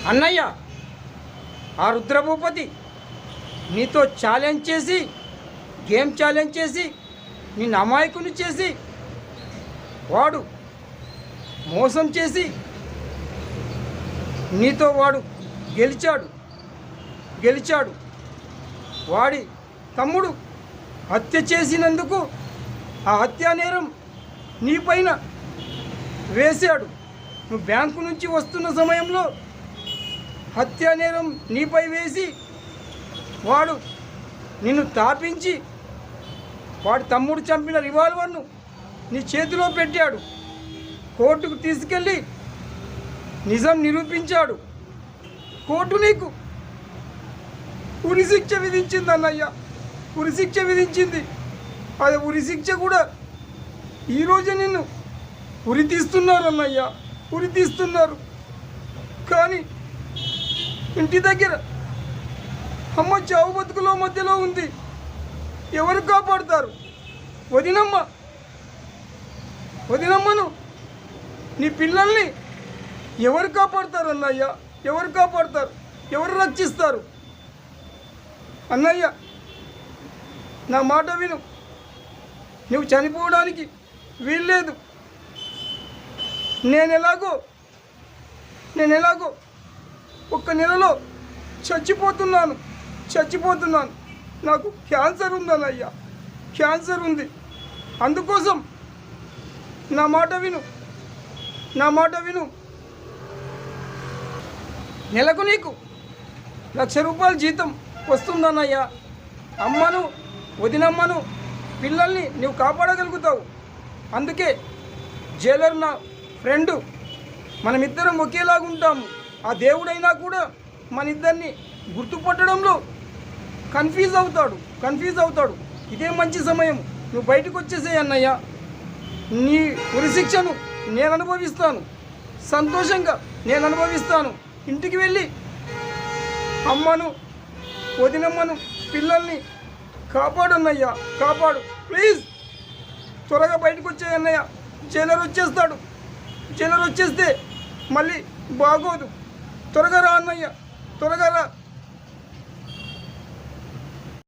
అన్నయ్య, ఆ రుద్రభూపతి నీతో ఛాలెంజ్ చేసి, గేమ్ ఛాలెంజ్ చేసి, నిన్ను అమాయకుని చేసి, వాడు మోసం చేసి నీతో వాడు గెలిచాడు. వాడి తమ్ముడు హత్య చేసినందుకు ఆ హత్యా నేరం నీపైన వేశాడు. నువ్వు బ్యాంకు నుంచి వస్తున్న సమయంలో హత్యా నేరం నీపై వేసి వాడు నిన్ను తాపించి వాడి తమ్ముడు చంపిన రివాల్వర్ను నీ చేతిలో పెట్టాడు. కోర్టుకు తీసుకెళ్ళి నిజం నిరూపించాడు. కోర్టు నీకు ఉరిశిక్ష విధించింది అన్నయ్య, ఉరిశిక్ష విధించింది. అది ఉరిశిక్ష కూడా ఈరోజు నిన్ను ఉరి తీస్తున్నారు అన్నయ్య, ఉరి తీస్తున్నారు. కానీ ఇంటి దగ్గర అమ్మ చావు బతుకులో మధ్యలో ఉంది. ఎవరు కాపాడుతారు? వదినమ్మను నీ పిల్లల్ని ఎవరు కాపాడుతారు అన్నయ్య? ఎవరు కాపాడుతారు? ఎవరు రక్షిస్తారు? అన్నయ్య, నా మాట విను. నువ్వు చనిపోవడానికి వీల్లేదు. నేను ఎలాగో 1 నెలలో చచ్చిపోతున్నాను. నాకు క్యాన్సర్ ఉందన్నయ్య, క్యాన్సర్ ఉంది. అందుకోసం నా మాట విను. నెలకు నీకు 1,00,000 రూపాయల జీతం వస్తుందన్నయ్య. అమ్మను, వదినమ్మను, పిల్లల్ని నువ్వు కాపాడగలుగుతావు. అందుకే జైలర్ నా ఫ్రెండు, మనమిద్దరం ఒకేలాగుంటాము. ఆ దేవుడైనా కూడా మన ఇద్దరిని గుర్తుపట్టడంలో కన్ఫ్యూజ్ అవుతాడు. ఇదే మంచి సమయం. నువ్వు బయటకు వచ్చేసేయి అన్నయ్య. నీ ఉరిశిక్షను నేను అనుభవిస్తాను, సంతోషంగా నేను అనుభవిస్తాను. ఇంటికి వెళ్ళి అమ్మను, వదినమ్మను, పిల్లల్ని కాపాడు అన్నయ్య, కాపాడు ప్లీజ్. త్వరగా బయటకు వచ్చేయి అన్నయ్య. జైలర్ వచ్చేస్తాడు. జైలర్ వచ్చేస్తే మళ్ళీ బాగోదు. త్వరగా రా అన్నయ్య, త్వరగా రా.